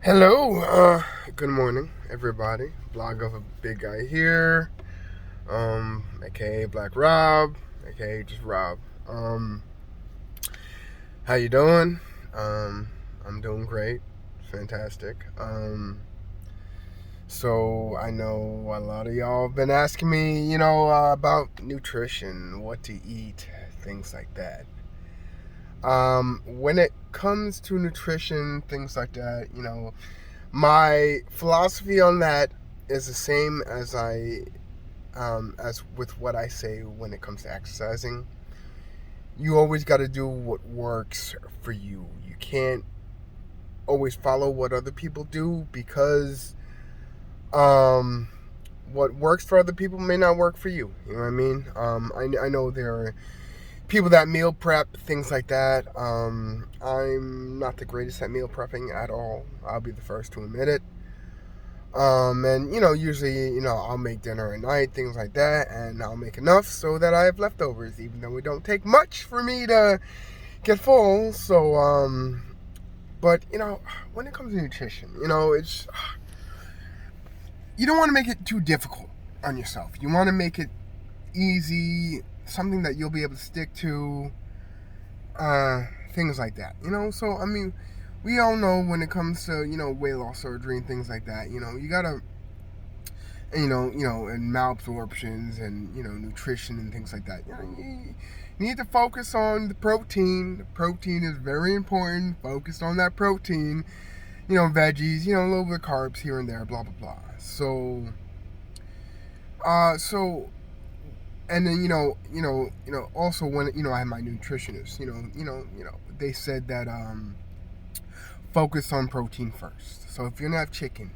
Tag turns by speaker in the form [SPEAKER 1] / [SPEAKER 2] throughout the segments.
[SPEAKER 1] Hello, good morning, everybody. Blog of a big guy here, aka Black Rob, aka just Rob. How you doing? I'm doing great, fantastic. So I know a lot of y'all have been asking me, about nutrition, what to eat, things like that. When it comes to nutrition, things like that, my philosophy on that is the same as with what I say when it comes to exercising. You always got to do what works for you. You can't always follow what other people do because um, what works for other people may not work for you. You know what I mean? I know there are people that meal prep, things like that. I'm not the greatest at meal prepping at all. I'll be the first to admit it. And usually, I'll make dinner at night, things like that, and I'll make enough so that I have leftovers, even though it don't take much for me to get full. So, but when it comes to nutrition, it's you don't want to make it too difficult on yourself. You want to make it easy, something that you'll be able to stick to, things like that. So I mean, we all know when it comes to weight loss surgery and things like that. You gotta and malabsorptions and nutrition and things like that. You need to focus on the protein. The protein is very important. Focus on that protein. Veggies. A little bit of carbs here and there. Blah blah blah. So, and then also when I had my nutritionist. They said that focus on protein first. So if you're gonna have chicken,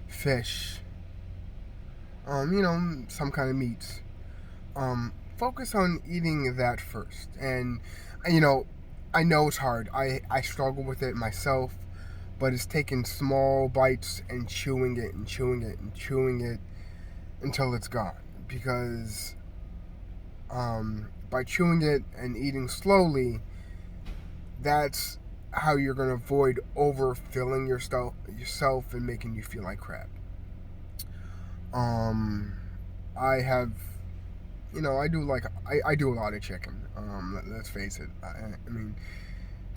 [SPEAKER 1] fish, some kind of meats. Focus on eating that first. And, I know it's hard. I struggle with it myself, but it's taking small bites and chewing it and chewing it and chewing it until it's gone. Because by chewing it and eating slowly, that's how you're going to avoid overfilling yourself and making you feel like crap. I have, I do a lot of chicken. Let's face it. I mean,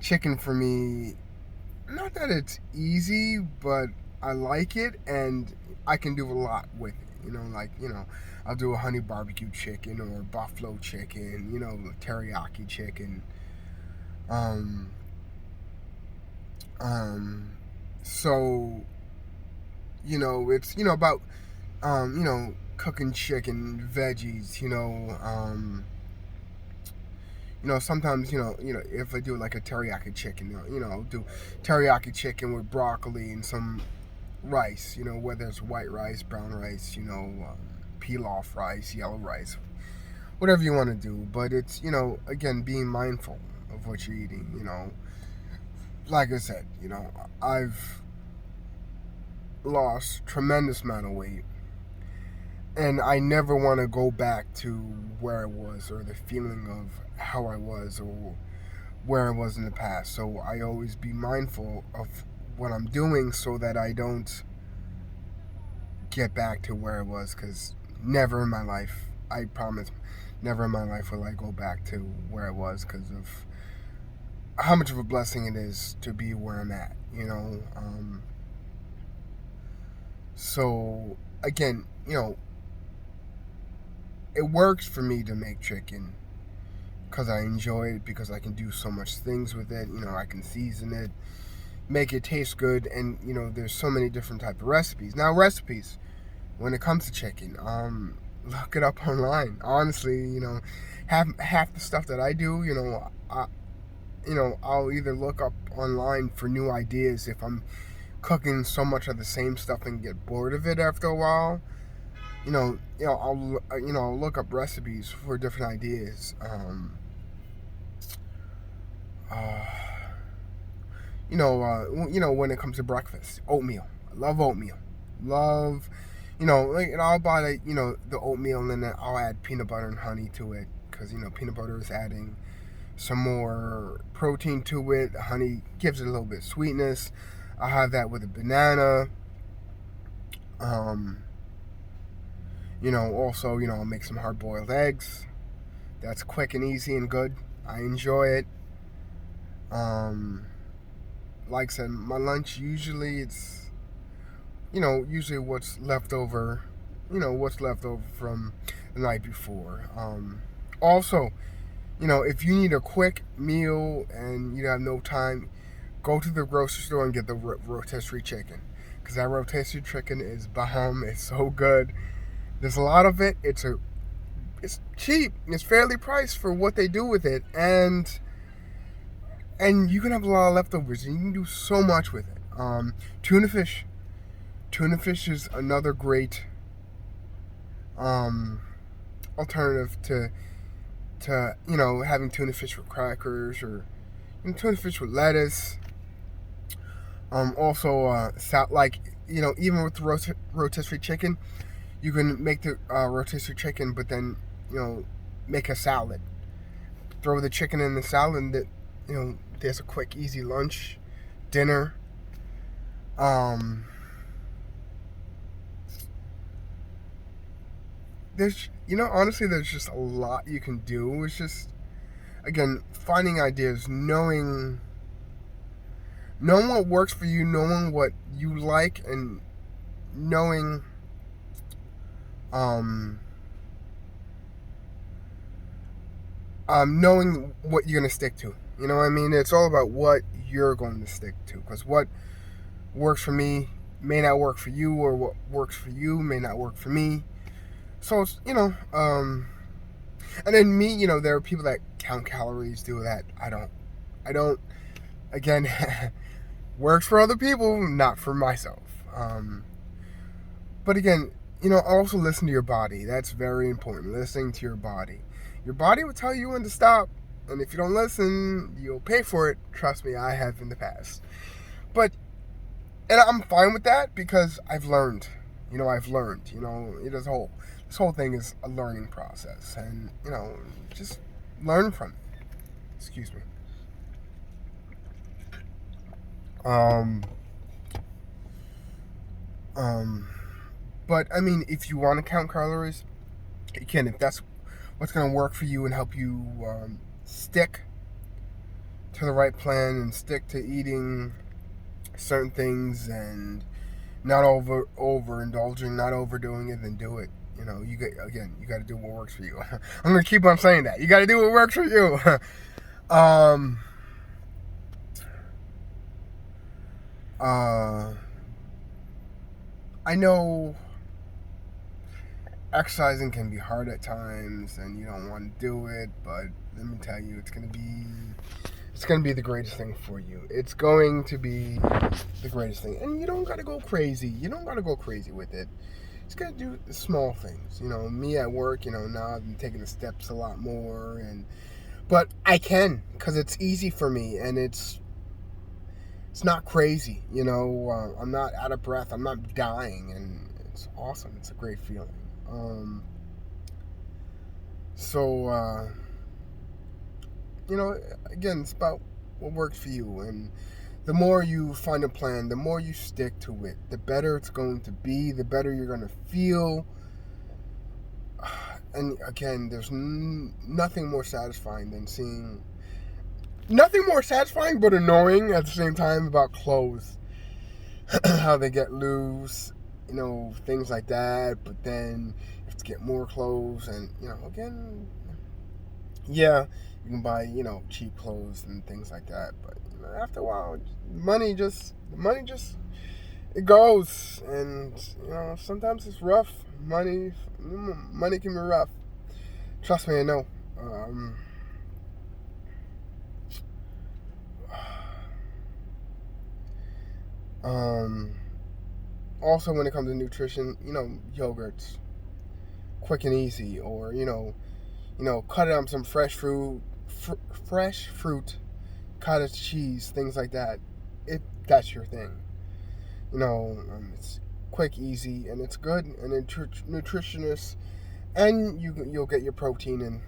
[SPEAKER 1] chicken for me, not that it's easy, but I like it and I can do a lot with it. I'll do a honey barbecue chicken or buffalo chicken, teriyaki chicken. Um, so, it's, about cooking chicken, veggies, sometimes, if I do like a teriyaki chicken, I'll do teriyaki chicken with broccoli and some rice, whether it's white rice, brown rice, pilaf rice, yellow rice, whatever you want to do. But it's, again, being mindful of what you're eating, Like I said, I've lost tremendous amount of weight and I never want to go back to where I was or the feeling of how I was or where I was in the past. So I always be mindful of what I'm doing so that I don't get back to where I was, because never in my life, I promise, never in my life will I go back to where I was because of how much of a blessing it is to be where I'm at, So again, it works for me to make chicken because I enjoy it, because I can do so much things with it. I can season it, make it taste good, and there's so many different type of recipes. Now, recipes when it comes to chicken, look it up online. Honestly, half the stuff that I do, I'll either look up online for new ideas if I'm cooking so much of the same stuff and get bored of it after a while. I'll look up recipes for different ideas. Uh, when it comes to breakfast, oatmeal. I love oatmeal. Love, and I'll buy the oatmeal and then I'll add peanut butter and honey to it because peanut butter is adding some more protein to it. Honey gives it a little bit of sweetness. I have that with a banana. Um, also, I'll make some hard-boiled eggs. That's quick and easy and good. I enjoy it. Um, like I said, my lunch usually usually what's left over, what's left over from the night before. Also, if you need a quick meal and you have no time, go to the grocery store and get the rotisserie chicken. Because that rotisserie chicken is bomb. It's so good. There's a lot of it. It's cheap. It's fairly priced for what they do with it, and you can have a lot of leftovers, and you can do so much with it. Tuna fish. Tuna fish is another great alternative to having tuna fish with crackers or tuna fish with lettuce. Also, even with the rotisserie chicken, you can make the rotisserie chicken, but then make a salad. Throw the chicken in the salad, and there's a quick, easy lunch, dinner. There's honestly, there's just a lot you can do. It's just, again, finding ideas, knowing what works for you, knowing what you like, and knowing knowing what you're going to stick to. You know what I mean? It's all about what you're going to stick to, because what works for me may not work for you, or what works for you may not work for me. So it's, and then me, there are people that count calories, do that. I don't, again, works for other people, not for myself. But again, also listen to your body. That's very important. Listening to your body. Your body will tell you when to stop. And if you don't listen, you'll pay for it. Trust me, I have in the past. And I'm fine with that, because I've learned. This whole thing is a learning process. And, just learn from it. Excuse me. But I mean, if you want to count calories, you can. If that's what's going to work for you and help you stick to the right plan and stick to eating certain things and not overindulging, not overdoing it, then do it. You got to do what works for you. I'm going to keep on saying that. You got to do what works for you. I know exercising can be hard at times, and you don't want to do it, but let me tell you, it's gonna be the greatest thing for you. It's going to be the greatest thing, and you don't gotta go crazy. You don't gotta go crazy with it. Just gotta do the small things. Me at work, now I've been taking the steps a lot more, but I can, because it's easy for me, and it's not crazy. I'm not out of breath. I'm not dying, and it's awesome. It's a great feeling. Again, it's about what works for you, and the more you find a plan, the more you stick to it, the better it's going to be, the better you're going to feel. And again, there's nothing more satisfying but annoying at the same time about clothes. How they get loose, things like that, but then you have to get more clothes, and again, yeah, you can buy cheap clothes and things like that, but after a while, the money just it goes, and sometimes it's rough. Money can be rough. Trust me, I know. Also, when it comes to nutrition, yogurts, quick and easy, or cut it on some fresh fruit, cottage cheese, things like that. If that's your thing, it's quick, easy, and it's good and nutritious, and you'll get your protein and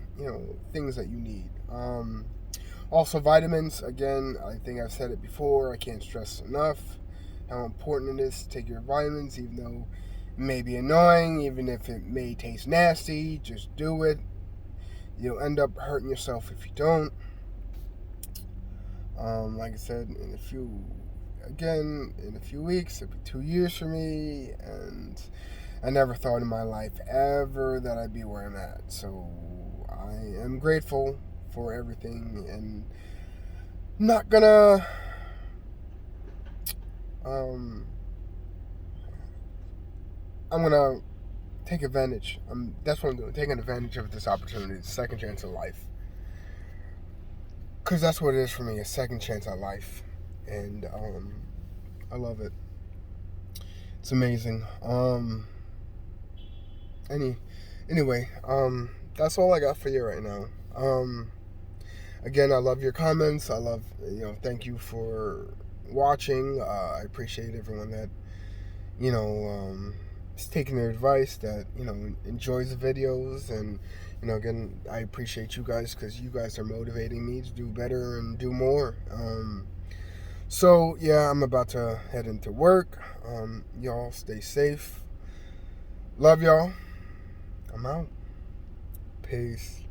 [SPEAKER 1] things that you need. Also, vitamins. Again, I think I've said it before. I can't stress enough. how important it is to take your vitamins, even though it may be annoying, even if it may taste nasty. Just do it. You'll end up hurting yourself if you don't. Like I said, in a few weeks, it'll be 2 years for me, and I never thought in my life ever that I'd be where I'm at. So I am grateful for everything, and not gonna um I'm gonna take advantage. That's what I'm doing, taking advantage of this opportunity, second chance at life. Cause that's what it is for me, a second chance at life. And I love it. It's amazing. Any anyway, that's all I got for you right now. Again, I love your comments. I love, thank you for watching. I appreciate everyone that, is taking their advice, that, enjoys the videos. And, again, I appreciate you guys, because you guys are motivating me to do better and do more. So, yeah, I'm about to head into work. Y'all stay safe. Love y'all. I'm out. Peace.